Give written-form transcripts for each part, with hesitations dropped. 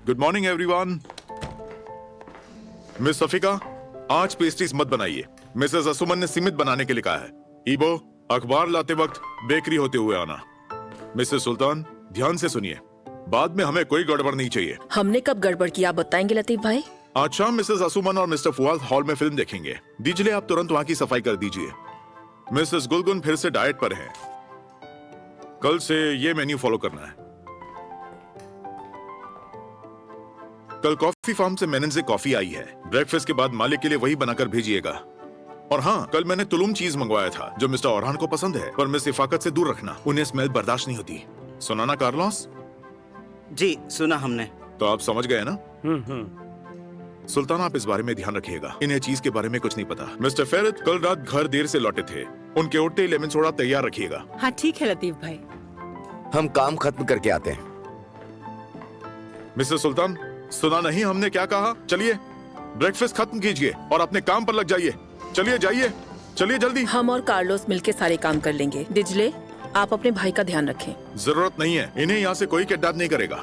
Good morning everyone. Miss सफिका, आज pastries मत बनाइए। मिसेस असुमन ने सीमित बनाने के लिए कहा है। ईबो, अखबार लाते वक्त बेकरी होते हुए आना। मिसेस सुल्तान, ध्यान से सुनिए, बाद में हमें कोई गड़बड़ नहीं चाहिए। हमने कब गड़बड़ किया आप बताएंगे लतीफ भाई? आज शाम मिसेस असुमन और मिस्टर फुआद हॉल में फिल्म देखेंगे। दीजिए, आप तुरंत वहां की सफाई कर दीजिए। मिसेस गुलगुन फिर से डाइट पर हैं। कल से ये मेन्यू फॉलो करना है। कल कॉफी फार्म से मेनन से कॉफी आई है। ब्रेकफास्ट के बाद मालिक के लिए वही बनाकर भेजिएगा। और हाँ, कल मैंने तुलुम चीज मंगवाया था जो मिस्टर औरहान को पसंद है, पर मिस इफाकत से दूर रखना, उन्हें स्मेल बर्दाश्त नहीं होती। सुना ना कार्लोस? जी सुना हमने। तो आप समझ गए ना? सुल्तान, आप इस बारे में ध्यान रखिएगा। इन्हें चीज के बारे में कुछ नहीं पता। मिस्टर फेरित कल रात घर देर से लौटे थे। उनके उठते ही लेमन सोडा तैयार रखिएगा। हाँ ठीक है लतीफ भाई। हम काम खत्म करके आते हैं। मिस्टर सुल्तान, सुना नहीं हमने क्या कहा? चलिए ब्रेकफास्ट खत्म कीजिए और अपने काम पर लग जाइए। चलिए जाइए, चलिए जल्दी। हम और कार्लोस मिलके सारे काम कर लेंगे। डिजले, आप अपने भाई का ध्यान रखें। जरूरत नहीं है, इन्हें यहाँ से कोई किडनैप नहीं करेगा।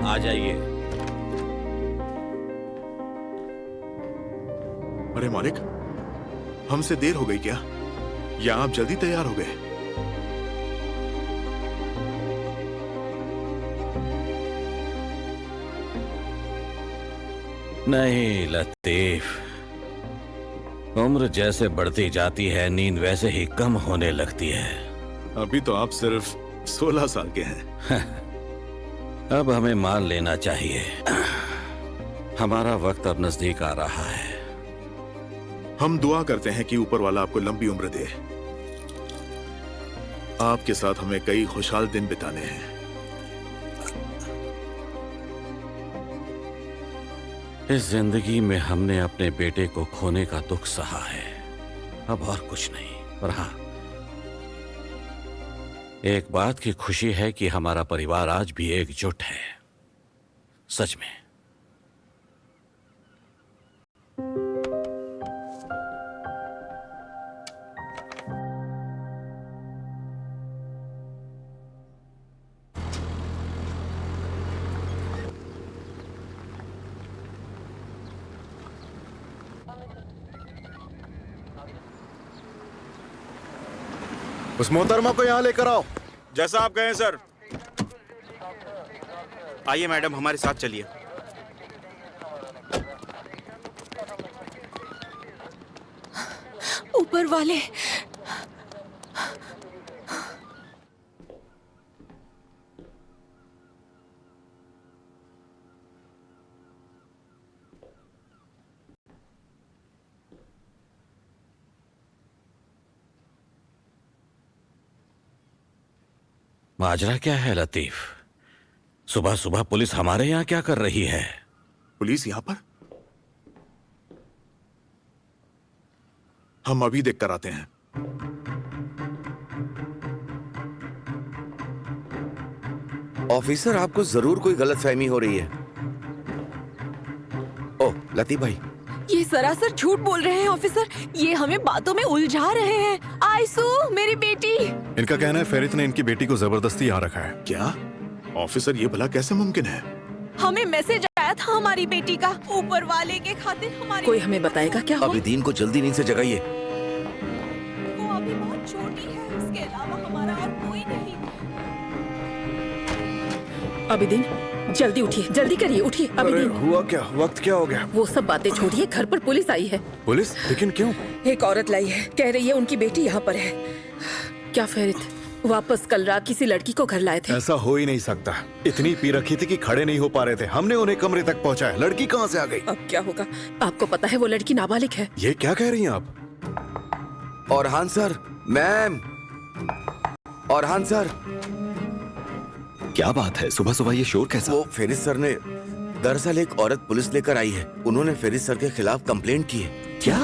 आ जाइए। अरे मालिक, हमसे देर हो गई क्या? या आप जल्दी तैयार हो गए? नहीं लतीफ, उम्र जैसे बढ़ती जाती है नींद वैसे ही कम होने लगती है। अभी तो आप सिर्फ 16 साल के हैं। अब हमें मान लेना चाहिए, हमारा वक्त अब नजदीक आ रहा है। हम दुआ करते हैं कि ऊपर वाला आपको लंबी उम्र दे। आपके साथ हमें कई खुशहाल दिन बिताने हैं। इस जिंदगी में हमने अपने बेटे को खोने का दुख सहा है, अब और कुछ नहीं। पर हाँ, एक बात की खुशी है कि हमारा परिवार आज भी एकजुट है। सच में। उस मोहतरमा को यहाँ लेकर आओ। जैसा आप कहें सर। आइए मैडम, हमारे साथ चलिए। ऊपर वाले, माजरा क्या है लतीफ? सुबह सुबह पुलिस हमारे यहाँ क्या कर रही है? पुलिस यहाँ पर? हम अभी देख कर आते हैं। ऑफिसर, आपको जरूर कोई गलतफहमी हो रही है। ओह, लतीफ भाई। ये सरासर झूठ बोल रहे हैं ऑफिसर। ये हमें बातों में उलझा रहे हैं। आयसू, मेरी बेटी। इनका कहना है फेरित ने इनकी बेटी को जबरदस्ती यहाँ रखा है। क्या? ऑफिसर, ये भला कैसे मुमकिन है? हमें मैसेज आया था हमारी बेटी का, ऊपर वाले के खातिर हमारी। कोई हमें बताएगा क्या हुआ? अभी दीन को जल्दी नींद से जगाइए। वो अभी बहुत छोटी है, उसके अलावा हमारा और कोई नहीं। अबिदीन, जल्दी उठिए, जल्दी करिए, उठिए अरे अबिदीन। हुआ क्या? वक्त क्या हो गया? वो सब बातें छोड़िए, घर पर पुलिस आई है। पुलिस? लेकिन क्यों? एक औरत लाई है, कह रही है उनकी बेटी यहाँ पर है। क्या फेरित वापस कल रात किसी लड़की को घर लाए थे? ऐसा हो ही नहीं सकता। इतनी पी रखी थी कि खड़े नहीं हो पा रहे थे। हमने उन्हें कमरे तक पहुंचाया। लड़की कहाँ से आ गई? अब क्या होगा? आपको पता है वो लड़की नाबालिग है। ये क्या कह रही हैं आप? Orhan sir, ma'am. Orhan sir. क्या बात है? सुबह सुबह ये शोर कैसा? वो फेरिस सर ने, दरअसल एक औरत पुलिस लेकर आई है। उन्होंने फेरिस सर के खिलाफ कंप्लेंट की है। क्या?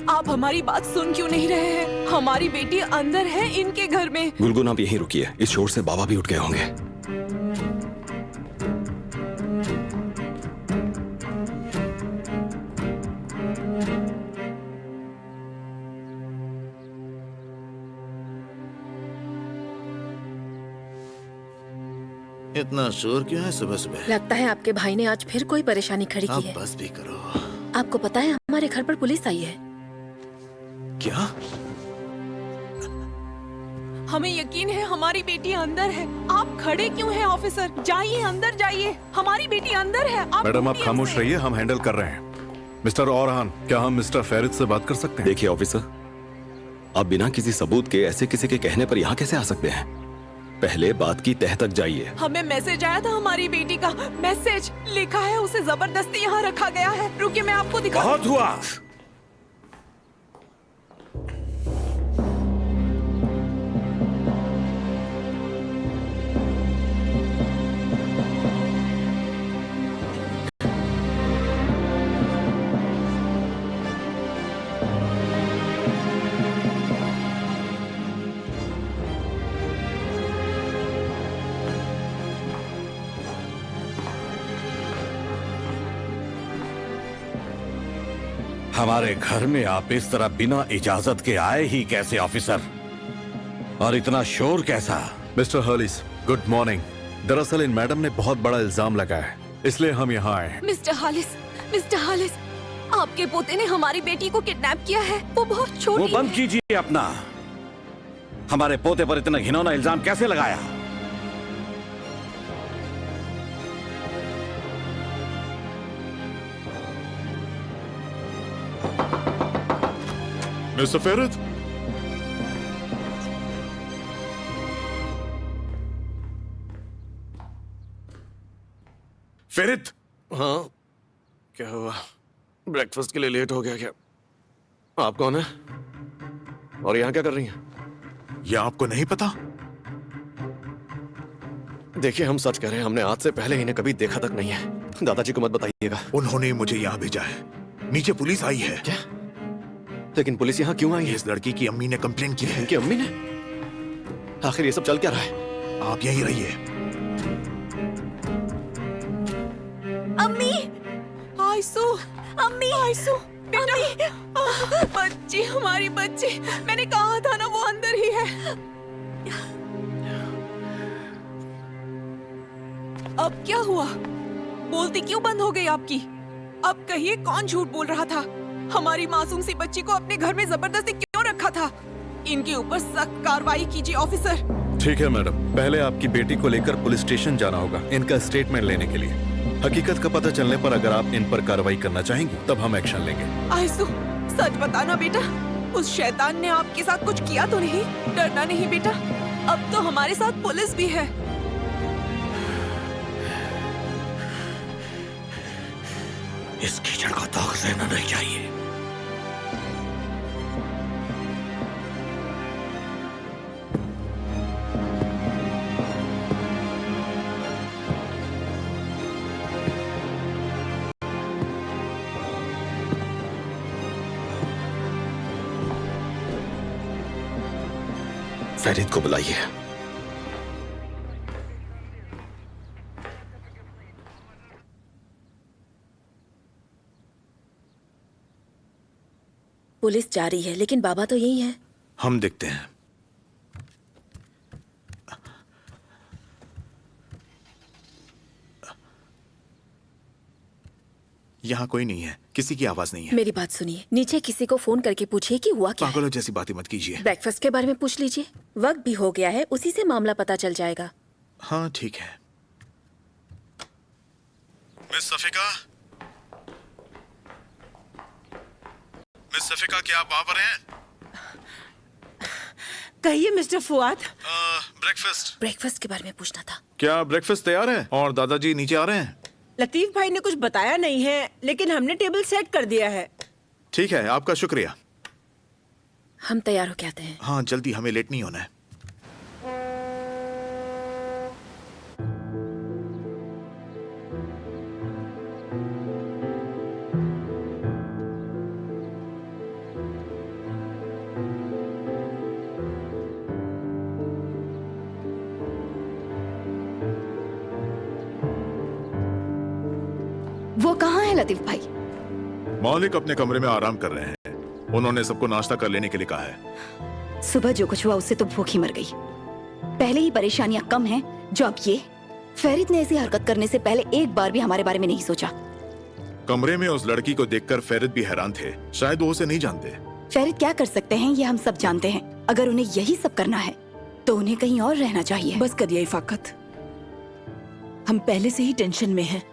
आप हमारी बात सुन क्यों नहीं रहे हैं? हमारी बेटी अंदर है इनके घर में। गुलगुन, आप यहीं रुकिए। इस शोर से बाबा भी उठ गए होंगे। इतना शोर क्यों है सुबह सुबह? लगता है आपके भाई ने आज फिर कोई परेशानी खड़ी की आप है। बस भी करो। आपको पता है हमारे घर पर पुलिस आई है। क्या? हमें यकीन है हमारी बेटी अंदर है। आप खड़े क्यों हैं ऑफिसर? जाइए, अंदर जाइए। हमारी बेटी अंदर है। मैडम, आप ढूंढिए खामोश उसे। रहिए, हम हैंडल कर रहे हैं। मिस्टर औरहान, क्या हम मिस्टर फेरित से बात कर सकते हैं? देखिए ऑफिसर, आप बिना किसी सबूत के ऐसे किसी के कहने पर यहाँ कैसे आ सकते हैं? पहले बात की तह तक जाइए। हमें मैसेज आया था हमारी बेटी का। मैसेज लिखा है उसे जबरदस्ती यहाँ रखा गया है। रुकिए, मैं आपको दिखा। बहुत हुआ। हमारे घर में आप इस तरह बिना इजाजत के आए ही कैसे ऑफिसर? और इतना शोर कैसा? Mister Harlis, good morning. दरअसल इन मैडम ने बहुत बड़ा इल्जाम लगाया है, इसलिए हम यहाँ आए हैं। मिस्टर हालिस, आपके पोते ने हमारी बेटी को किडनैप किया है। वो बहुत छोटी वो बंद कीजिए अपना। हमारे पोते पर इतना घिनौना इल्जाम कैसे लगाया? मिस्टर फेरित? फेरित? हाँ, क्या हुआ? ब्रेकफास्ट के लिए लेट हो गया क्या? आप कौन है और यहाँ क्या कर रही हैं? ये आपको नहीं पता? देखिए, हम सच कह रहे हैं, हमने आज से पहले इन्हें कभी देखा तक नहीं है। दादाजी को मत बताइएगा। उन्होंने मुझे यहाँ भेजा है। नीचे पुलिस आई है। क्या? लेकिन पुलिस यहाँ क्यों आई है? इस लड़की की अम्मी ने कंप्लेंट की है। इनकी अम्मी ने? आखिर ये सब चल क्या रहा है? आप यहीं रहिए। अम्मी, आयसू, अम्मी, आयसू, बेटा, बच्ची, हमारी बच्ची। मैंने कहा था ना, वो अंदर ही है। अब क्या हुआ? बोलती क्यों बंद हो गई आपकी? अब कहिए, कौन झूठ बोल रहा था? हमारी मासूम सी बच्ची को अपने घर में जबरदस्ती क्यों रखा था? इनके ऊपर सख्त कार्रवाई कीजिए ऑफिसर। ठीक है मैडम, पहले आपकी बेटी को लेकर पुलिस स्टेशन जाना होगा इनका स्टेटमेंट लेने के लिए। हकीकत का पता चलने पर अगर आप इन पर कार्रवाई करना चाहेंगी तब हम एक्शन लेंगे। आयसू, सच बताना बेटा, उस शैतान ने आपके साथ कुछ किया तो नहीं? डरना नहीं बेटा, अब तो हमारे साथ पुलिस भी है। इस कीचड़ को दाग रहना नहीं चाहिए। फरीद को बुलाइए। पुलिस जा रही है लेकिन बाबा तो यही है। हम देखते हैं। यहाँ कोई नहीं है, किसी की आवाज नहीं है। मेरी बात सुनिए, नीचे किसी को फोन करके पूछिए कि हुआ क्या है। पागलों जैसी बातें मत कीजिए। ब्रेकफास्ट के बारे में पूछ लीजिए, वक्त भी हो गया है, उसी से मामला पता चल जाएगा। हाँ ठीक है। मिस सफिका, मिस सफिका, क्या आप वहां पर हैं? कहिए मिस्टर फुआद। ब्रेकफास्ट। ब्रेकफास्ट के बारे में पूछना था। क्या ब्रेकफास्ट तैयार है? और दादाजी नीचे आ रहे हैं? लतीफ भाई ने कुछ बताया नहीं है, लेकिन हमने टेबल सेट कर दिया है। ठीक है, आपका शुक्रिया। हम तैयार हो के आते हैं। हाँ जल्दी, हमें लेट नहीं होना है। वो कहाँ है लतीफ भाई? मालिक अपने कमरे में आराम कर रहे हैं। उन्होंने सबको नाश्ता कर लेने के लिए कहा है। सुबह जो कुछ हुआ उससे तो भूख ही मर गई। पहले ही परेशानियां कम हैं, जो अब ये। फरीद ने ऐसी हरकत करने से पहले एक बार भी हमारे बारे में नहीं सोचा। कमरे में उस लड़की को देखकर फरीद भी हैरान थे। शायद वो उसे नहीं जानते। फरीद क्या कर सकते हैं ये हम सब जानते हैं। अगर उन्हें यही सब करना है तो उन्हें कहीं और रहना चाहिए। बस करिए इफाकत, हम पहले से ही टेंशन में हैं।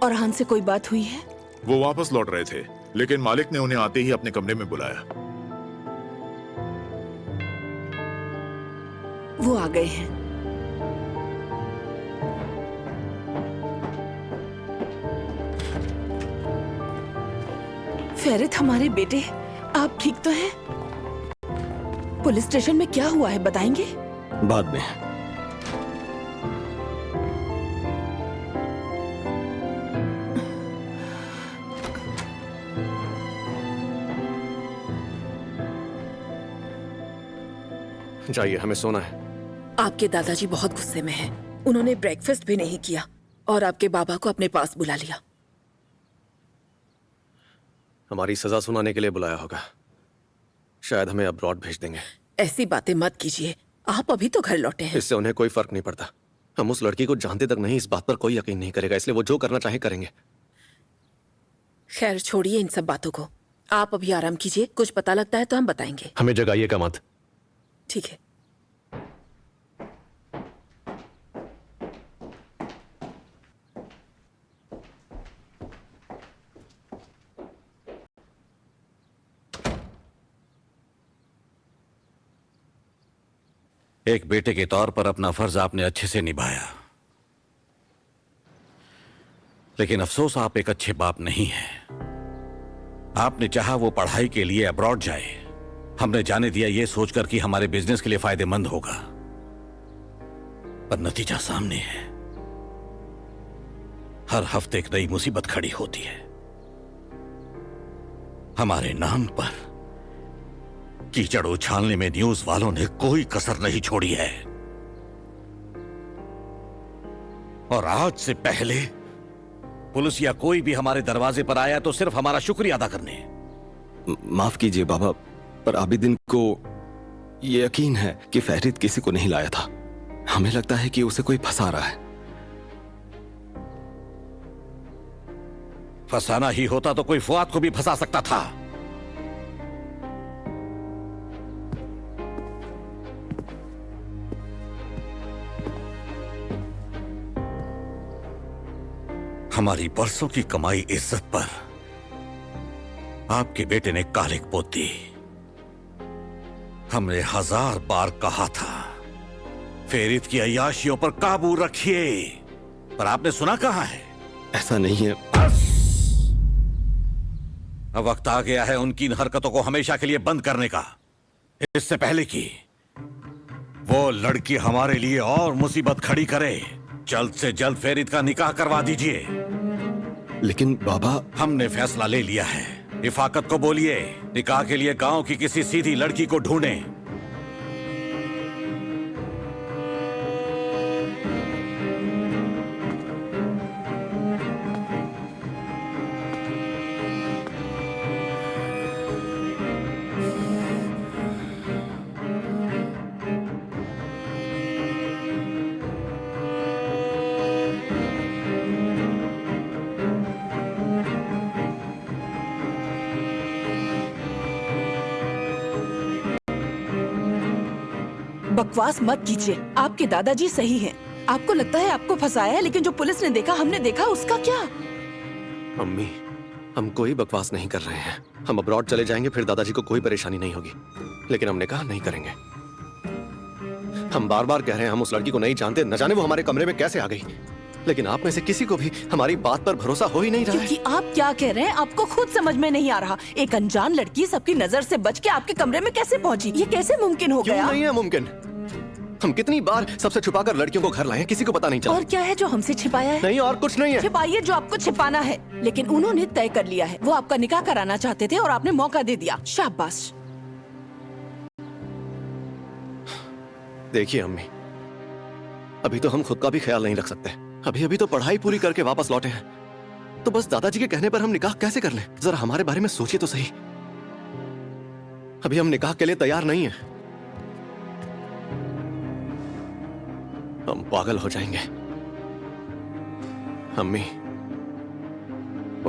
और हान से कोई बात हुई है? वो वापस लौट रहे थे, लेकिन मालिक ने उन्हें आते ही अपने कमरे में बुलाया। वो आ गए हैं। फरीद हमारे बेटे, आप ठीक तो हैं? पुलिस स्टेशन में क्या हुआ है बताएंगे? बाद में। जाइए, हमें सोना है। आपके दादाजी बहुत गुस्से में हैं। उन्होंने ब्रेकफास्ट भी नहीं किया और आपके बाबा को अपने पास बुला लिया। हमारी सजा सुनाने के लिए बुलाया होगा। शायद हमें अब्रॉड भेज देंगे। ऐसी बातें मत कीजिए, आप अभी तो घर लौटे हैं। इससे उन्हें कोई फर्क नहीं पड़ता। हम उस लड़की को जानते तक नहीं, इस बात पर कोई यकीन नहीं करेगा, इसलिए वो जो करना चाहे करेंगे। खैर छोड़िए इन सब बातों को, आप अभी आराम कीजिए। कुछ पता लगता है तो हम बताएंगे। हमें जगाइएगा मत। ठीक है। एक बेटे के तौर पर अपना फर्ज आपने अच्छे से निभाया, लेकिन अफसोस आप एक अच्छे बाप नहीं हैं। आपने चाहा वो पढ़ाई के लिए अब्रॉड जाए। हमने जाने दिया ये सोचकर कि हमारे बिजनेस के लिए फायदेमंद होगा, पर नतीजा सामने है। हर हफ्ते एक नई मुसीबत खड़ी होती है। हमारे नाम पर कीचड़ उछालने में न्यूज वालों ने कोई कसर नहीं छोड़ी है। और आज से पहले पुलिस या कोई भी हमारे दरवाजे पर आया तो सिर्फ हमारा शुक्रिया अदा करने। माफ कीजिए बाबा, पर आबिदीन को ये यकीन है कि फरीद किसी को नहीं लाया था। हमें लगता है कि उसे कोई फंसा रहा है। फंसाना ही होता तो कोई फुआद को भी फंसा सकता था। हमारी बरसों की कमाई इज्जत पर आपके बेटे ने कालिक पोत दी। हमने 1000 बार कहा था फरीद की अय्याशियों पर काबू रखिए, पर आपने सुना कहां है? ऐसा नहीं है। बस अब वक्त आ गया है उनकी इन हरकतों को हमेशा के लिए बंद करने का, इससे पहले कि वो लड़की हमारे लिए और मुसीबत खड़ी करे। जल्द से जल्द फरीद का निकाह करवा दीजिए। लेकिन बाबा, हमने फैसला ले लिया है। इफाकत को बोलिए निकाह के लिए गांव की किसी सीधी लड़की को ढूंढें। बकवास मत कीजिए। आपके दादाजी सही हैं। आपको लगता है आपको फंसाया है, लेकिन जो पुलिस ने देखा, हमने देखा, उसका क्या? अम्मी, हम कोई बकवास नहीं कर रहे हैं। हम अब्रॉड चले जाएंगे, फिर दादाजी को कोई परेशानी नहीं होगी। लेकिन हमने कहा नहीं करेंगे। हम बार बार कह रहे हैं हम उस लड़की को नहीं जानते, न जाने वो हमारे कमरे में कैसे आ गई। लेकिन आप में से किसी को भी हमारी बात पर भरोसा हो ही नहीं रहा है। क्योंकि आप क्या कह रहे हैं आपको खुद समझ में नहीं आ रहा। एक अनजान लड़की सबकी नजर से बच के आपके कमरे में कैसे पहुंची? ये कैसे मुमकिन हो क्यों गया? नहीं है मुमकिन? हम कितनी बार सबसे छुपाकर लड़कियों को घर लाए हैं, किसी को पता नहीं चला। और क्या है जो हमसे छिपाया है? नहीं, और कुछ नहीं है। छिपाइए जो आपको छिपाना है। लेकिन उन्होंने तय कर लिया है, वो आपका निकाह कराना चाहते थे और आपने मौका दे दिया। शाबाश। देखिए अम्मी, अभी तो हम खुद का भी ख्याल नहीं रख सकते। अभी तो पढ़ाई पूरी करके वापस लौटे हैं, तो बस दादाजी के कहने पर हम निकाह कैसे कर लें? जरा हमारे बारे में सोचिए तो सही। अभी हम निकाह के लिए तैयार नहीं हैं। हम पागल हो जाएंगे। अम्मी,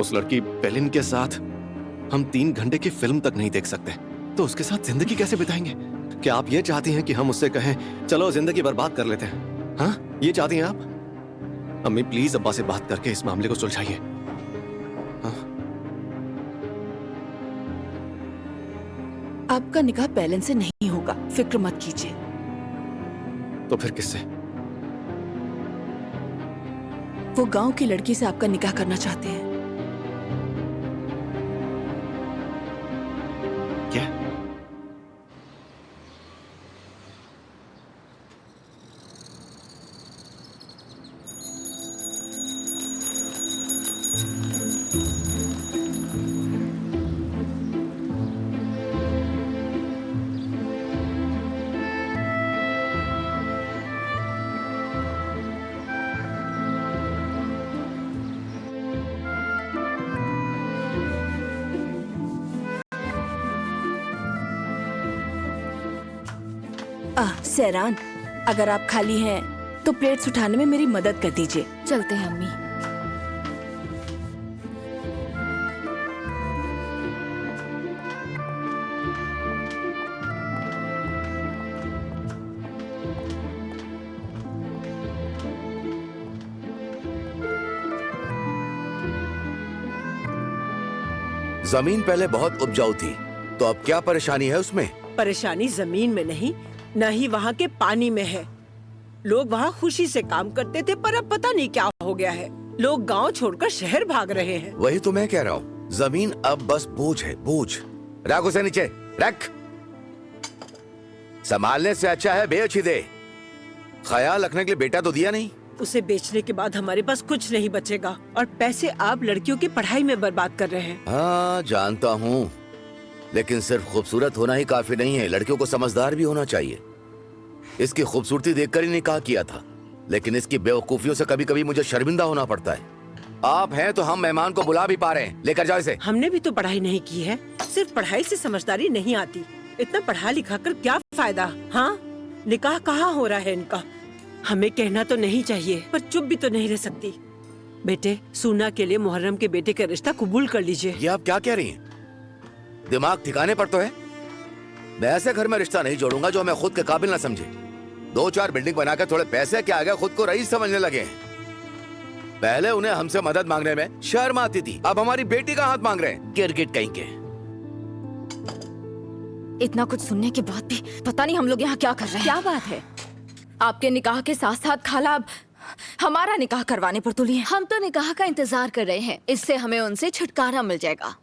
उस लड़की पेलिन के साथ हम 3 घंटे की फिल्म तक नहीं देख सकते, तो उसके साथ जिंदगी कैसे बिताएंगे? क्या आप ये चाहती हैं कि हम उससे कहें चलो जिंदगी बर्बाद कर लेते हैं? हाँ, ये चाहती हैं आप? अम्मी प्लीज अब्बा से बात करके इस मामले को सुलझाइए। हाँ? आपका निकाह पेलिन से नहीं होगा, फिक्र मत कीजिए। तो फिर किससे? वो गांव की लड़की से आपका निकाह करना चाहते हैं। क्या? सैरान, अगर आप खाली हैं तो प्लेट्स उठाने में मेरी मदद कर दीजिए। चलते हैं अम्मी। जमीन पहले बहुत उपजाऊ थी, तो अब क्या परेशानी है उसमें? परेशानी जमीन में नहीं, न ही वहाँ के पानी में है। लोग वहाँ खुशी से काम करते थे, पर अब पता नहीं क्या हो गया है। लोग गांव छोड़कर शहर भाग रहे हैं। वही तो मैं कह रहा हूँ, जमीन अब बस बोझ है, बोझ। रख उसे नीचे, रख। संभालने से अच्छा है बेच ही दे। ख्याल रखने के लिए बेटा तो दिया नहीं। उसे बेचने के बाद हमारे पास कुछ नहीं बचेगा, और पैसे आप लड़कियों की पढ़ाई में बर्बाद कर रहे हैं। हाँ जानता हूँ, लेकिन सिर्फ खूबसूरत होना ही काफी नहीं है, लड़कियों को समझदार भी होना चाहिए। इसकी खूबसूरती देखकर ही निकाह किया था, लेकिन इसकी बेवकूफियों से कभी कभी मुझे शर्मिंदा होना पड़ता है। आप हैं तो हम मेहमान को बुला भी पा रहे हैं, लेकर जाओ इसे। हमने भी तो पढ़ाई नहीं की है, सिर्फ पढ़ाई से समझदारी नहीं आती। इतना पढ़ा लिखा कर क्या फायदा? हाँ, निकाह कहाँ हो रहा है इनका? हमें कहना तो नहीं चाहिए, पर चुप भी तो नहीं रह सकती। बेटे, सूना के लिए मुहर्रम के बेटे का रिश्ता कबूल कर लीजिए। ये आप क्या कह रही हैं? दिमाग ठिकाने पर तो है? मैं ऐसे घर में रिश्ता नहीं जोड़ूंगा जो हमें खुद के काबिल ना समझे। 2-4 बिल्डिंग बनाकर थोड़े पैसे के आगे खुद को रईस समझने लगे हैं। पहले उन्हें हमसे मदद मांगने में शर्म आती थी, अब हमारी बेटी का हाथ मांग रहे हैं। गिरगिट कहीं के। इतना कुछ सुनने के बाद भी पता नहीं हम लोग यहाँ क्या कर रहे हैं। क्या बात है? आपके निकाह के साथ साथ खाला अब हमारा निकाह करवाने पर तुली है। हम तो निकाह का इंतजार कर रहे हैं, इससे हमें उनसे छुटकारा मिल जाएगा।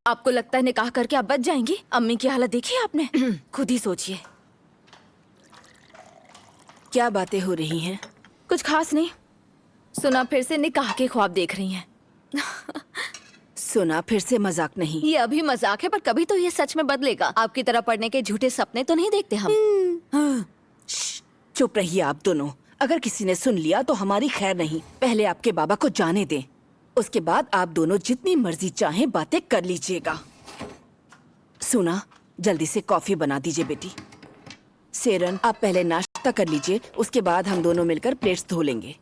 आपको लगता है निकाह करके आप बच जाएंगी? अम्मी की हालत देखी आपने? खुद ही सोचिए। क्या बातें हो रही हैं? कुछ खास नहीं। सुना फिर से निकाह के ख्वाब देख रही हैं। सुना फिर से मजाक नहीं। ये अभी मजाक है, पर कभी तो ये सच में बदलेगा। आपकी तरह पढ़ने के झूठे सपने तो नहीं देखते हम। चुप रहिए आप दोनों। अगर किसी ने सुन लिया तो हमारी खैर नहीं। पहले आपके बाबा को जाने दें, उसके बाद आप दोनों जितनी मर्जी चाहें बातें कर लीजिएगा। सुना, जल्दी से कॉफी बना दीजिए बेटी। सेरन, आप पहले नाश्ता कर लीजिए, उसके बाद हम दोनों मिलकर प्लेट्स धो लेंगे।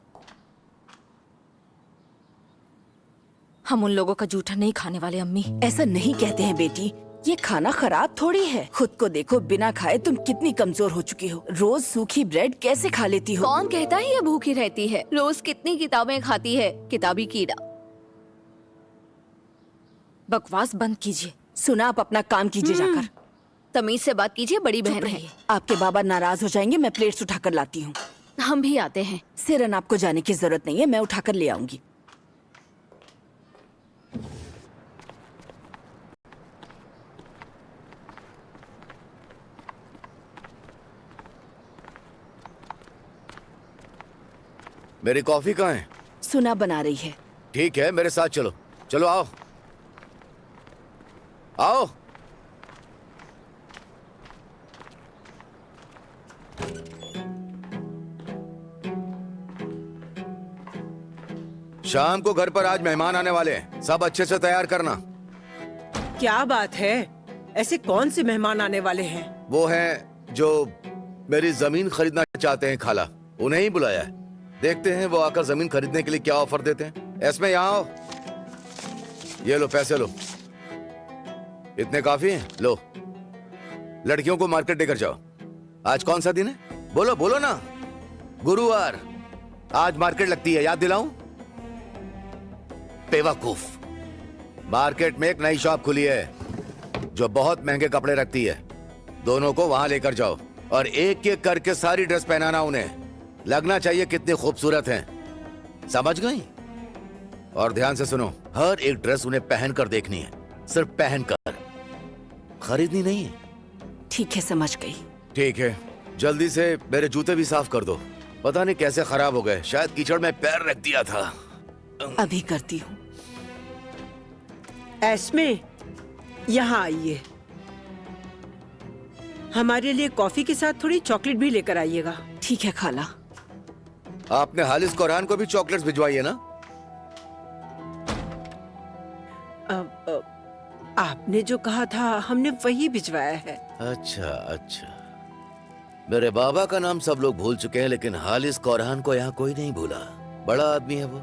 हम उन लोगों का जूठा नहीं खाने वाले अम्मी। ऐसा नहीं कहते हैं बेटी। ये खाना खराब थोड़ी है। खुद को देखो, बिना खाए तुम कितनी कमजोर हो चुकी हो। रोज सूखी ब्रेड कैसे खा लेती हो? कौन कहता है ये भूखी रहती है? रोज कितनी किताबें खाती है, किताबी कीड़ा। बकवास बंद कीजिए। सुना, आप अपना काम कीजिए जाकर। तमीज से बात कीजिए, बड़ी चुप बहन है। रहिए। आपके बाबा नाराज हो जाएंगे। मैं प्लेट्स उठाकर लाती हूँ। हम भी आते हैं। सिरन, आपको जाने की जरूरत नहीं है, मैं उठाकर ले आऊंगी। मेरी कॉफी कहाँ है? सुना बना रही है। ठीक है, मेरे साथ चलो। चलो आओ आओ। शाम को घर पर आज मेहमान आने वाले हैं, सब अच्छे से तैयार करना। क्या बात है? ऐसे कौन से मेहमान आने वाले हैं? वो हैं जो मेरी जमीन खरीदना चाहते हैं खाला, उन्हें ही बुलाया है। देखते हैं वो आकर जमीन खरीदने के लिए क्या ऑफर देते हैं। इसमें यहाँ आओ, ये लो पैसे लो। इतने काफी हैं, लो। लड़कियों को मार्केट लेकर जाओ। आज कौन सा दिन है? बोलो बोलो ना। गुरुवार। आज मार्केट लगती है, याद दिलाऊं? बेवकूफ। मार्केट में एक नई शॉप खुली है जो बहुत महंगे कपड़े रखती है। दोनों को वहां लेकर जाओ और एक एक करके सारी ड्रेस पहनाना उन्हें। लगना चाहिए कितनी खूबसूरत हैं। समझ गई? और ध्यान से सुनो, हर एक ड्रेस उन्हें पहनकर देखनी है, सिर्फ पहनकर, खरीदनी नहीं है। ठीक है, समझ गई। ठीक है, जल्दी से मेरे जूते भी साफ कर दो। पता नहीं कैसे खराब हो गए, शायद कीचड़ में पैर रख दिया था। अभी करती हूँ। एस्मे, यहाँ आइए। हमारे लिए कॉफी के साथ थोड़ी चॉकलेट भी लेकर आइएगा। ठीक है खाला। आपने हालिस कुरान को भी चॉकलेट्स भिजवाई है ना? आपने जो कहा था हमने वही भिजवाया है। अच्छा अच्छा। मेरे बाबा का नाम सब लोग भूल चुके हैं, लेकिन हालिस कुरान को यहाँ कोई नहीं भूला। बड़ा आदमी है वो।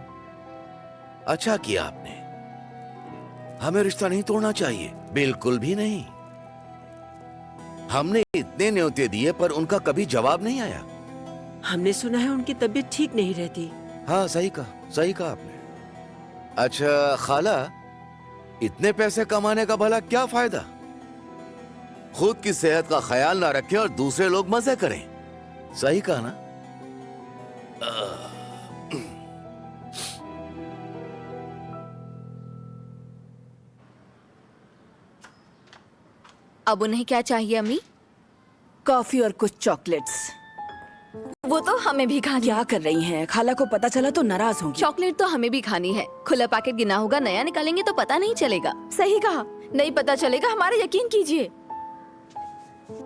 अच्छा किया आपने। हमें रिश्ता नहीं तोड़ना चाहिए, बिल्कुल भी नहीं। हमने इतने न्योते दिए पर उनका कभी जवाब नहीं आया। हमने सुना है उनकी तबीयत ठीक नहीं रहती। हाँ, सही कहा आपने। अच्छा खाला, इतने पैसे कमाने का भला क्या फायदा? खुद की सेहत का ख्याल ना रखें और दूसरे लोग मजे करें। सही कहा ना? अब उन्हें क्या चाहिए अम्मी? कॉफी और कुछ चॉकलेट्स। वो तो हमें भी खानी। क्या कर रही हैं? खाला को पता चला तो नाराज होंगी। चॉकलेट तो हमें भी खानी है। खुला पैकेट गिना होगा, नया निकालेंगे तो पता नहीं चलेगा। सही कहा, नहीं पता चलेगा, हमारा यकीन कीजिए।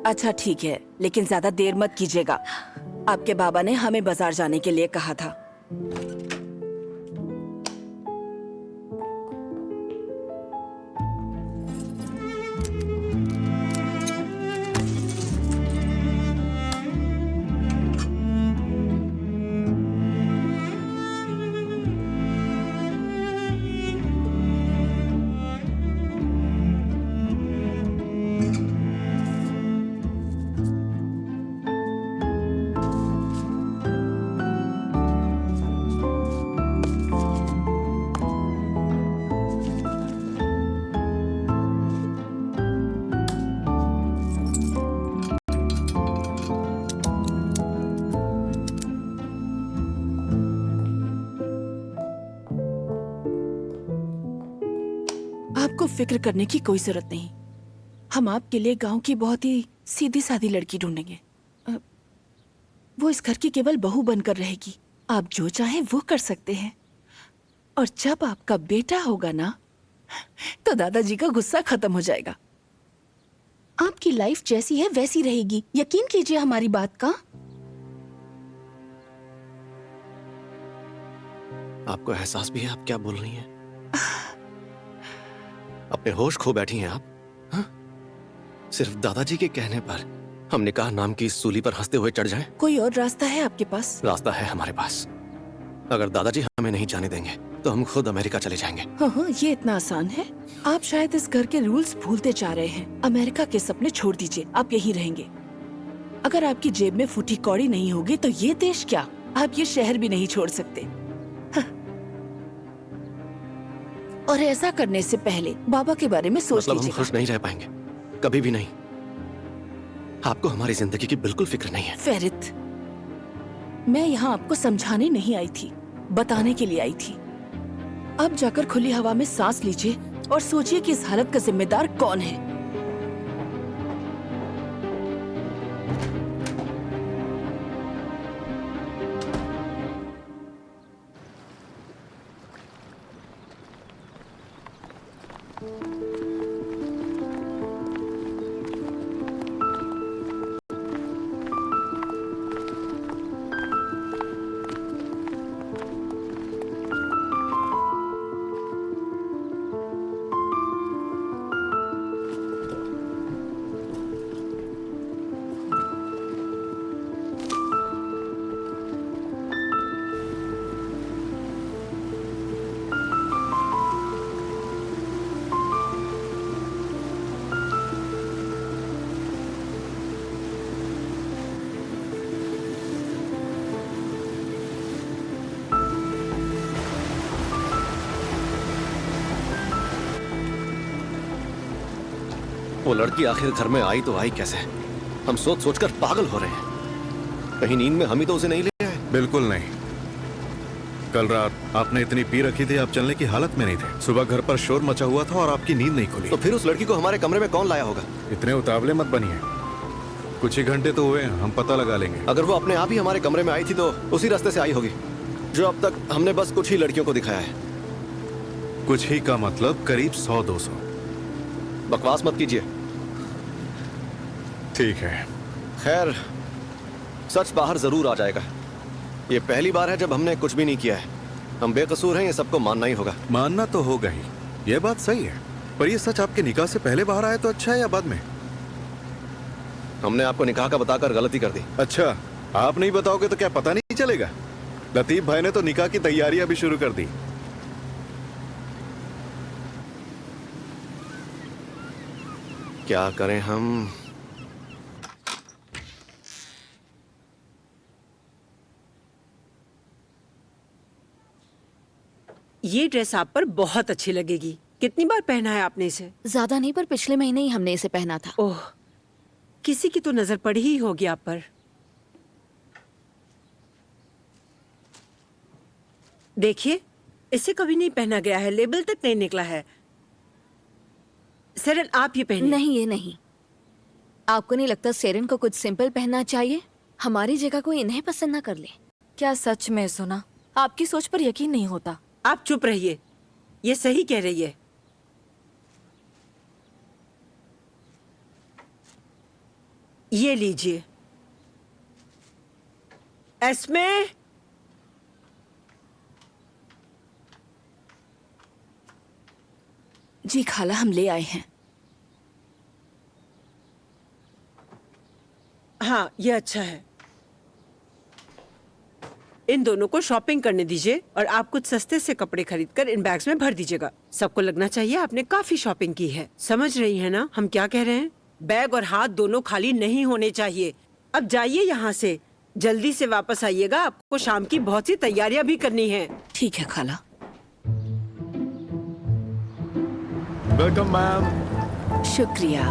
अच्छा ठीक है, लेकिन ज्यादा देर मत कीजिएगा। आपके बाबा ने हमें बाजार जाने के लिए कहा था। आपको फिक्र करने की कोई जरूरत नहीं। हम आपके लिए गांव की बहुत ही सीधी सादी लड़की ढूंढेंगे। वो इस घर की केवल बहू बनकर रहेगी। आप जो चाहें वो कर सकते हैं। और जब आपका बेटा होगा ना, तो दादाजी का गुस्सा खत्म हो जाएगा। आपकी लाइफ जैसी है वैसी रहेगी, यकीन कीजिए हमारी बात का। आपको एहसास भी है आप क्या बोल रही हैं? अपने होश खो बैठी हैं आप। हाँ? सिर्फ दादाजी के कहने पर हम निकाह नाम की इस सूली पर हंसते हुए चढ़ जाएं? कोई और रास्ता है आपके पास? रास्ता है हमारे पास। अगर दादाजी हमें नहीं जाने देंगे तो हम खुद अमेरिका चले जाएंगे। हाँ, ये इतना आसान है? आप शायद इस घर के रूल्स भूलते जा रहे हैं। अमेरिका के सपने छोड़ दीजिए, आप यहीं रहेंगे। अगर आपकी जेब में फूटी कौड़ी नहीं होगी तो ये देश क्या, आप ये शहर भी नहीं छोड़ सकते। हाँ। और ऐसा करने से पहले बाबा के बारे में सोच मतलब हम लीजिएगा। खुश नहीं रह पाएंगे, कभी भी नहीं। आपको हमारी जिंदगी की बिल्कुल फिक्र नहीं है। फेरित, मैं यहाँ आपको समझाने नहीं आई थी, बताने के लिए आई थी। अब जाकर खुली हवा में सांस लीजिए और सोचिए कि इस हालत का जिम्मेदार कौन है। वो लड़की आखिर घर में आई तो आई कैसे? हम सोच सोचकर पागल हो रहे हैं। कहीं नींद में हम ही तो उसे नहीं ले आए। बिल्कुल नहीं। कल रात आपने इतनी पी रखी थी, आप चलने की हालत में नहीं थे। सुबह घर पर शोर मचा हुआ था और आपकी नींद नहीं खुली। तो फिर उस लड़की को हमारे कमरे में कौन लाया होगा? इतने उतावले मत बनिए, कुछ ही घंटे तो हुए, हम पता लगा लेंगे। अगर वो अपने आप ही हमारे कमरे में आई थी तो उसी रास्ते से आई होगी जो अब तक हमने बस कुछ ही लड़कियों को दिखाया है। कुछ ही का मतलब करीब 100-200। बकवास मत कीजिए। ठीक है। खैर, सच बाहर जरूर आ जाएगा। ये पहली बार है जब हमने कुछ भी नहीं किया है। हम बेकसूर हैं, ये सबको मानना ही होगा। मानना तो होगा ही, ये बात सही है। पर ये सच आपके निकाह से पहले बाहर आया तो अच्छा है या बाद में? हमने आपको निकाह का बताकर गलती कर दी। अच्छा, आप नहीं बताओगे तो क्या पता नहीं चलेगा? लतीफ भाई ने तो निकाह की तैयारियां भी शुरू कर दी। क्या करें हम? ये ड्रेस आप पर बहुत अच्छी लगेगी। कितनी बार पहना है आपने इसे? ज्यादा नहीं, पर पिछले महीने ही हमने इसे पहना था। ओह, किसी की तो नजर पड़ी ही होगी आप पर। देखिए, इसे कभी नहीं पहना गया है, लेबल तक नहीं निकला है। सेरन, आप ये पहनिए। नहीं, ये नहीं। आपको नहीं लगता सेरन को कुछ सिंपल पहनना चाहिए? हमारी जगह कोई इन्हें पसंद ना कर ले। क्या सच में सुना? आपकी सोच पर यकीन नहीं होता। आप चुप रहिए, ये सही कह रही है। ये लीजिए। एस्मे, जी खाला, हम ले आए हैं। हाँ, ये अच्छा है। इन दोनों को शॉपिंग करने दीजिए और आप कुछ सस्ते से कपड़े खरीदकर इन बैग्स में भर दीजिएगा। सबको लगना चाहिए आपने काफी शॉपिंग की है। समझ रही है ना हम क्या कह रहे हैं? बैग और हाथ दोनों खाली नहीं होने चाहिए। अब जाइए यहाँ से, जल्दी से वापस आइएगा। आपको शाम की बहुत सी तैयारियां भी करनी है। ठीक है खाला। Welcome ma'am. शुक्रिया।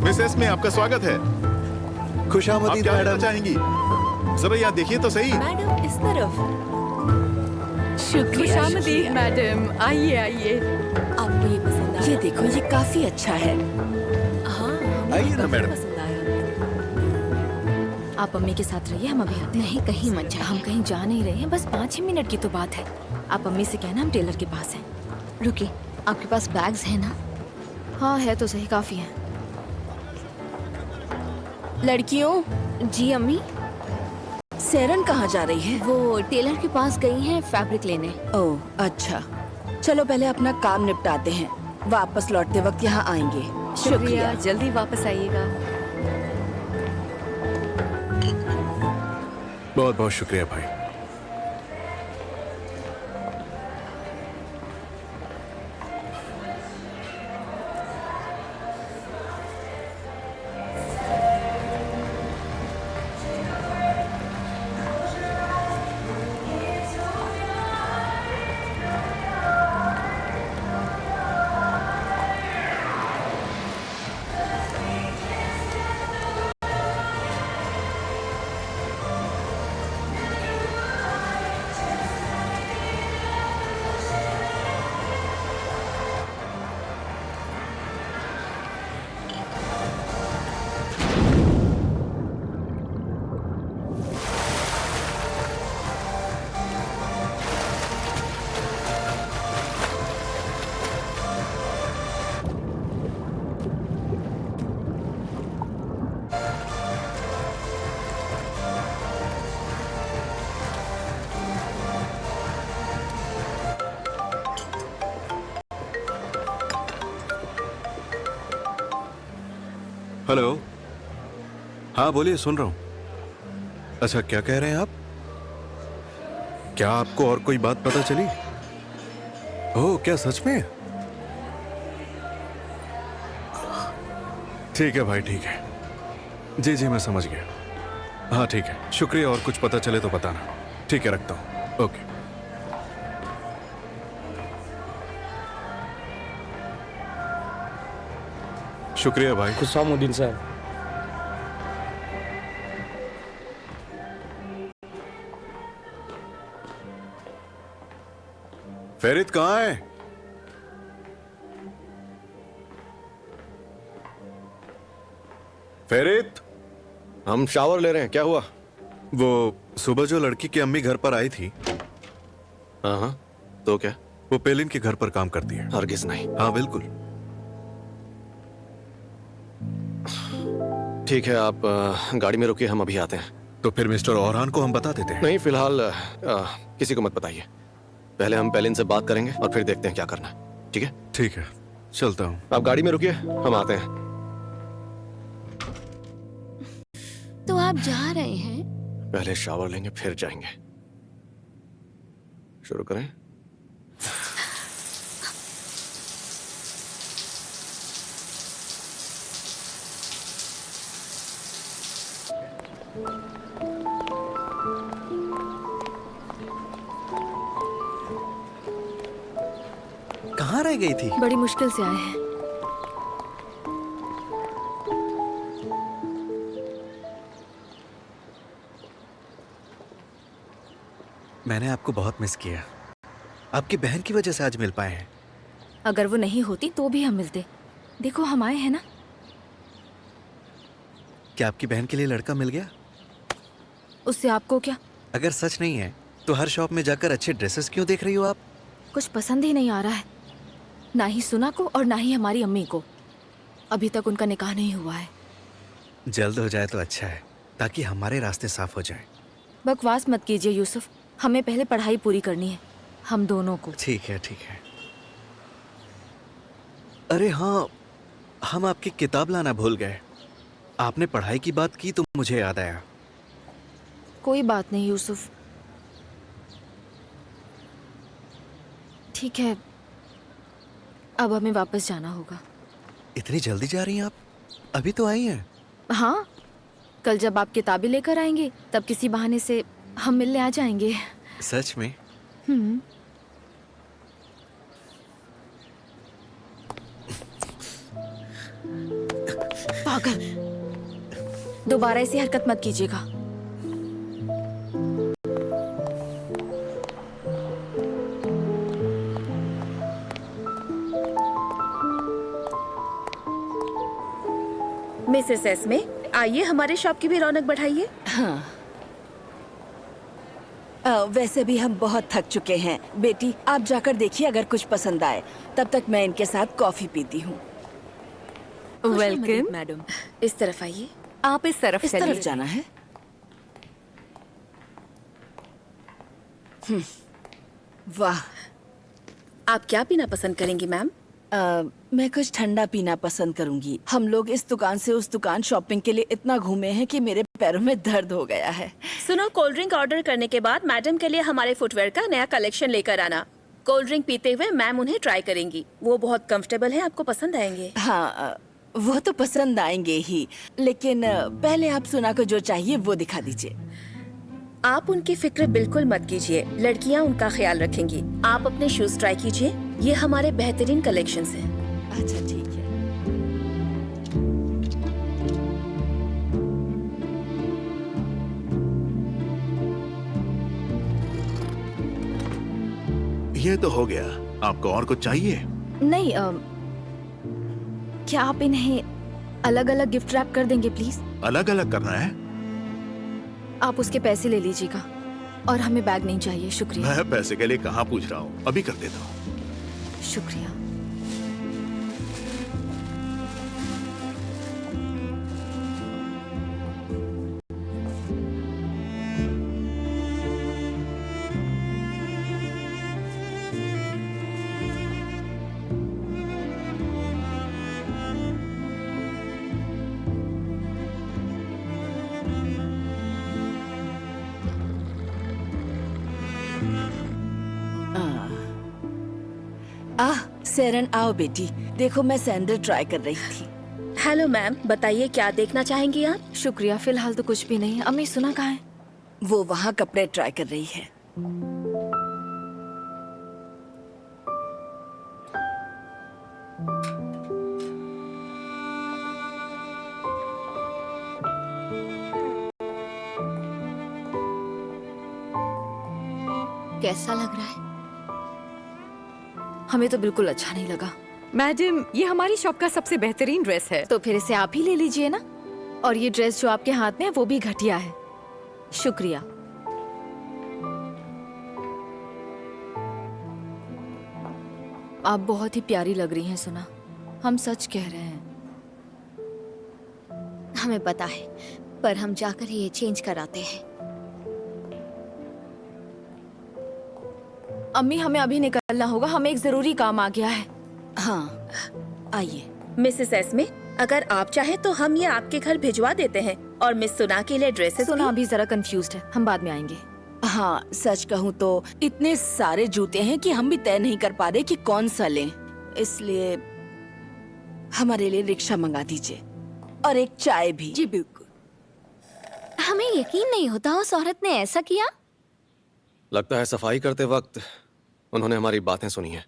मिसेस में आपका स्वागत है। आप खुशामदीद क्या मैडम। लेना चाहेंगी? जरा यहाँ देखिए तो सही। मैडम, इस तरफ। शुक्रिया। खुशामदीद मैडम, आइए आइए। आपको ये पसंद आया? ये देखो, ये काफी अच्छा है। हाँ, आइए ना मैडम। पसंद आया। आप अम्मी के साथ रहिए, हम अभी आते हैं। नहीं, कहीं मत जाइए। हम कहीं जा नहीं रहे हैं, बस 5 ही मिनट की तो बात है। आप अम्मी से कहना हम टेलर के पास हैं। रुकिए, आपके पास बैग्स है ना? हाँ, है तो सही, काफी है। लड़कियों। जी अम्मी। सेरन कहाँ जा रही है? वो टेलर के पास गई हैं फैब्रिक लेने। ओह, अच्छा। चलो पहले अपना काम निपटाते हैं, वापस लौटते वक्त यहाँ आएंगे। शुक्रिया। जल्दी वापस आइएगा। बहुत बहुत शुक्रिया भाई। हेलो। हाँ बोलिए, सुन रहा हूं। अच्छा, क्या कह रहे हैं आप? क्या आपको और कोई बात पता चली? ओह, क्या सच में? ठीक है भाई, ठीक है। जी जी, मैं समझ गया। हाँ ठीक है, शुक्रिया। और कुछ पता चले तो बताना। ठीक है, रखता हूँ। ओके। शुक्रिया भाई। खुशामुद्दीन साहब। फेरित कहाँ है? फेरित, हम शावर ले रहे हैं, क्या हुआ? वो सुबह जो लड़की की अम्मी घर पर आई थी। हाँ हाँ, तो क्या? वो पेलिन के घर पर काम करती है। हरगिज नहीं। हाँ बिल्कुल। ठीक है, आप गाड़ी में रुकिए, हम अभी आते हैं। तो फिर मिस्टर ओरहान को हम बता देते हैं? नहीं, फिलहाल किसी को मत बताइए। पहले हम पेलिन से बात करेंगे और फिर देखते हैं क्या करना है। ठीक है? ठीक है, चलता हूँ। आप गाड़ी में रुकिए, हम आते हैं। तो आप जा रहे हैं? पहले शावर लेंगे फिर जाएंगे। शुरू करें? कहाँ रह गई थी? बड़ी मुश्किल से आए हैं। मैंने आपको बहुत मिस किया। आपकी बहन की वजह से आज मिल पाए हैं। अगर वो नहीं होती तो भी हम मिलते। देखो हम आए हैं ना। क्या आपकी बहन के लिए लड़का मिल गया? उससे आपको क्या? अगर सच नहीं है तो हर शॉप में जाकर अच्छे ड्रेसेस क्यों देख रही हो आप? कुछ पसंद ही नहीं आ रहा है, ना ही सुना को और ना ही हमारी अम्मी को। अभी तक उनका निकाह नहीं हुआ है। जल्द हो जाए तो अच्छा है, ताकि हमारे रास्ते साफ हो जाएं। बकवास मत कीजिए यूसुफ, हमें पहले पढ़ाई पूरी करनी है, हम दोनों को। ठीक है ठीक है। अरे हाँ, हम आपकी किताब लाना भूल गए। आपने पढ़ाई की बात की तो मुझे याद आया। कोई बात नहीं यूसुफ। ठीक है, अब हमें वापस जाना होगा। इतनी जल्दी जा रही हैं आप? अभी तो आई हैं। हाँ, कल जब आप किताबें लेकर आएंगे तब किसी बहाने से हम मिलने आ जाएंगे। सच में? पागल, दोबारा ऐसी हरकत मत कीजिएगा। मिसेस एस्मे, आइए हमारे शॉप की भी रौनक बढ़ाइए। हाँ। वैसे भी हम बहुत थक चुके हैं। बेटी, आप जाकर देखिए, अगर कुछ पसंद आए। तब तक मैं इनके साथ कॉफी पीती हूँ। वेलकम मैडम, इस तरफ आइए। आप इस तरफ इस तरफ चलिए। जाना है। वाह, आप क्या पीना पसंद करेंगी मैम? मैं कुछ ठंडा पीना पसंद करूंगी। हम लोग इस दुकान से उस दुकान शॉपिंग के लिए इतना घूमे हैं कि मेरे पैरों में दर्द हो गया है। सुनो, कोल्ड ड्रिंक ऑर्डर करने के बाद मैडम के लिए हमारे फुटवेयर का नया कलेक्शन लेकर आना। कोल्ड ड्रिंक पीते हुए मैम उन्हें ट्राई करेंगी। वो बहुत कंफर्टेबल है, आपको पसंद आएंगे। हाँ, वो तो पसंद आएंगे ही, लेकिन पहले आप सुना को जो चाहिए वो दिखा दीजिए। आप उनकी फिक्र बिल्कुल मत कीजिए, लड़कियां उनका ख्याल रखेंगी। आप अपने शूज ट्राई कीजिए, ये हमारे बेहतरीन कलेक्शंस हैं। अच्छा ठीक है। ये तो हो गया। आपको और कुछ चाहिए? नहीं, क्या आप इन्हें अलग अलग गिफ्ट रैप कर देंगे प्लीज? अलग अलग करना है? आप उसके पैसे ले लीजिएगा और हमें बैग नहीं चाहिए। शुक्रिया। मैं पैसे के लिए कहाँ पूछ रहा हूँ, अभी कर देता हूँ। शुक्रिया। सेरन आओ बेटी, देखो मैं सैंडल ट्राई कर रही थी। हेलो मैम, बताइए क्या देखना चाहेंगी आप? शुक्रिया, फिलहाल तो कुछ भी नहीं। अम्मी सुना कहाँ है? वो वहाँ कपड़े ट्राई कर रही है। कैसा लग रहा है? हमें तो बिल्कुल अच्छा नहीं लगा। मैडम, ये हमारी शॉप का सबसे बेहतरीन ड्रेस है। तो फिर इसे आप ही ले लीजिए ना। और ये ड्रेस जो आपके हाथ में है वो भी घटिया है। शुक्रिया। आप बहुत ही प्यारी लग रही हैं सुना। हम सच कह रहे हैं। हमें पता है, पर हम जाकर ये चेंज कराते हैं। अम्मी हमें अभी निकलना होगा, हमें एक जरूरी काम आ गया है। हाँ आइए। मिसेस एस्मे, अगर आप चाहें तो हम ये आपके घर भिजवा देते हैं और मिस सुना के लिए ड्रेसेस सुना अभी जरा कंफ्यूज्ड है, हम बाद में आएंगे। हाँ सच कहूँ तो इतने सारे जूते हैं कि हम भी तय नहीं कर पा रहे कि कौन सा लें, इसलिए हमारे लिए रिक्शा मंगा दीजिए और एक चाय भी। जी बिल्कुल। हमें यकीन नहीं होता उस औरत ने ऐसा किया। लगता है सफाई करते वक्त उन्होंने हमारी बातें सुनी हैं,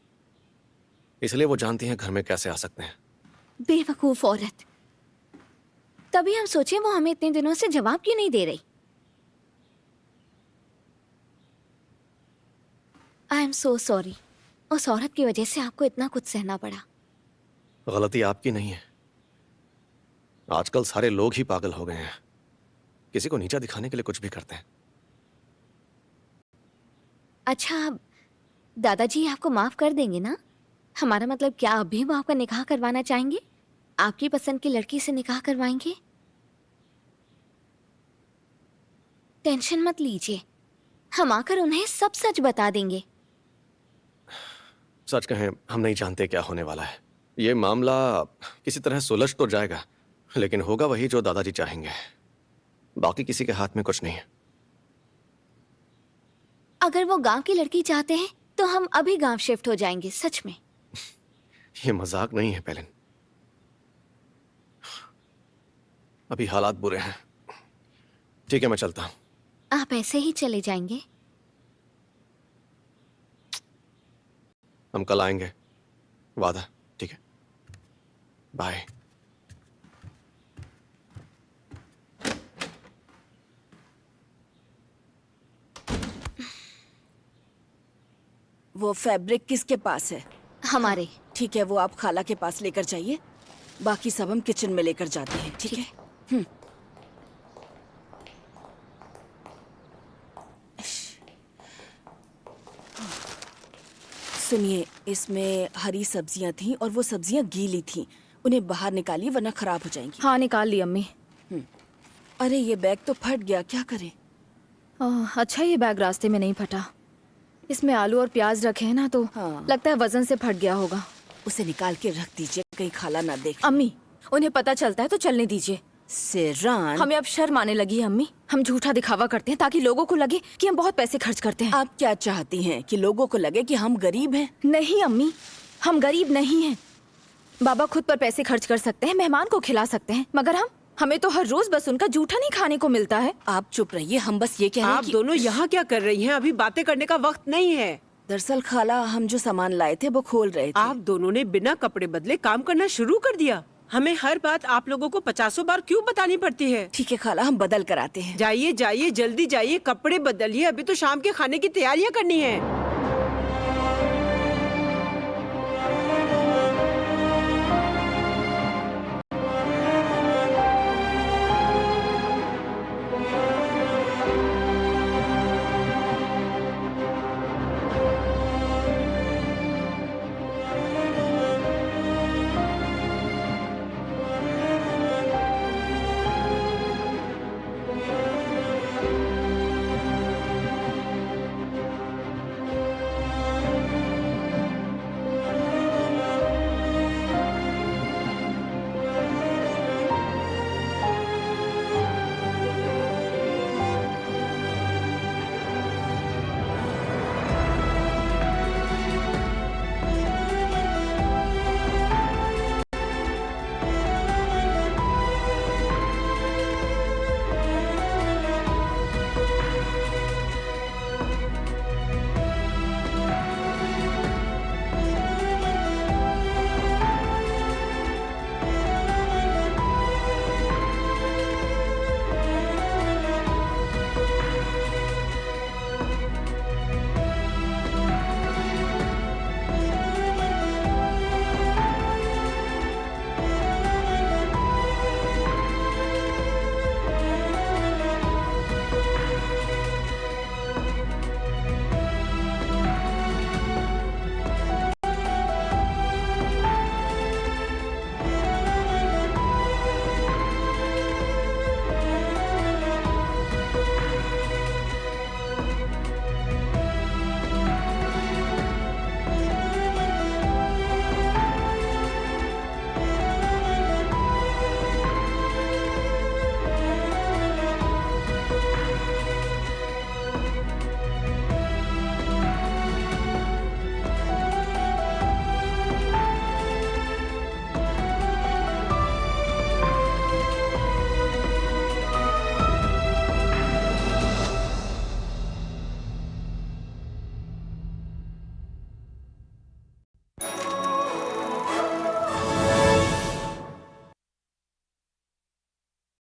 इसलिए वो जानती हैं घर में कैसे आ सकते हैं। बेवकूफ औरत। तभी हम सोचे वो हमें इतने दिनों से जवाब क्यों नहीं दे रही। I am so sorry. उस औरत की वजह से आपको इतना कुछ सहना पड़ा। गलती आपकी नहीं है। आजकल सारे लोग ही पागल हो गए हैं, किसी को नीचा दिखाने के लिए कुछ भी करते हैं। अच्छा, दादाजी आपको माफ कर देंगे ना? हमारा मतलब क्या अभी वो आपका निकाह करवाना चाहेंगे? आपकी पसंद की लड़की से निकाह करवाएंगे? टेंशन मत लीजिए, हम आकर उन्हें सब सच बता देंगे। सच कहें, हम नहीं जानते क्या होने वाला है। ये मामला किसी तरह सुलझ तो जाएगा, लेकिन होगा वही जो दादाजी चाहेंगे। बाकी किसी के हाथ में कुछ नहीं है। अगर वो गांव की लड़की चाहते हैं तो हम अभी गांव शिफ्ट हो जाएंगे, सच में। ये मजाक नहीं है पेलिन, अभी हालात बुरे हैं। ठीक है, मैं चलता हूं। आप ऐसे ही चले जाएंगे? हम कल आएंगे, वादा। ठीक है, बाय। वो फैब्रिक किसके पास है? हमारे। ठीक है, वो आप खाला के पास लेकर जाइए, बाकी सब हम किचन में लेकर जाते हैं। ठीक है। सुनिए, इसमें हरी सब्जियां थीं और वो सब्जियां गीली थीं, उन्हें बाहर निकालिए वरना खराब हो जाएंगी। हाँ निकाल ली अम्मी। अरे ये बैग तो फट गया, क्या करें? अच्छा ये बैग रास्ते में नहीं फटा। इसमें आलू और प्याज रखे हैं ना, तो लगता है वजन से फट गया होगा। उसे निकाल के रख दीजिए, कहीं खाला ना देख। अम्मी उन्हें पता चलता है तो चलने दीजिए। सेरान, हमें अब शर्म आने लगी है अम्मी। हम झूठा दिखावा करते हैं ताकि लोगों को लगे कि हम बहुत पैसे खर्च करते हैं। आप क्या चाहती हैं कि लोगों को लगे कि हम गरीब हैं? नहीं अम्मी, हम गरीब नहीं हैं। बाबा खुद पर पैसे खर्च कर सकते हैं, मेहमान को खिला सकते हैं, मगर हमें तो हर रोज बस उनका जूठा नहीं खाने को मिलता है। आप चुप रहिए, हम बस ये कह रहे हैं आप कि... दोनों यहाँ क्या कर रही हैं? अभी बातें करने का वक्त नहीं है। दरअसल खाला, हम जो सामान लाए थे वो खोल रहे थे। आप दोनों ने बिना कपड़े बदले काम करना शुरू कर दिया। हमें हर बात आप लोगों को 50 बार क्यों बतानी पड़ती है? ठीक है खाला, हम बदल कर आते हैं। जाइए जाइए, जल्दी जाइए, कपड़े बदलिए, अभी तो शाम के खाने की तैयारियां करनी है।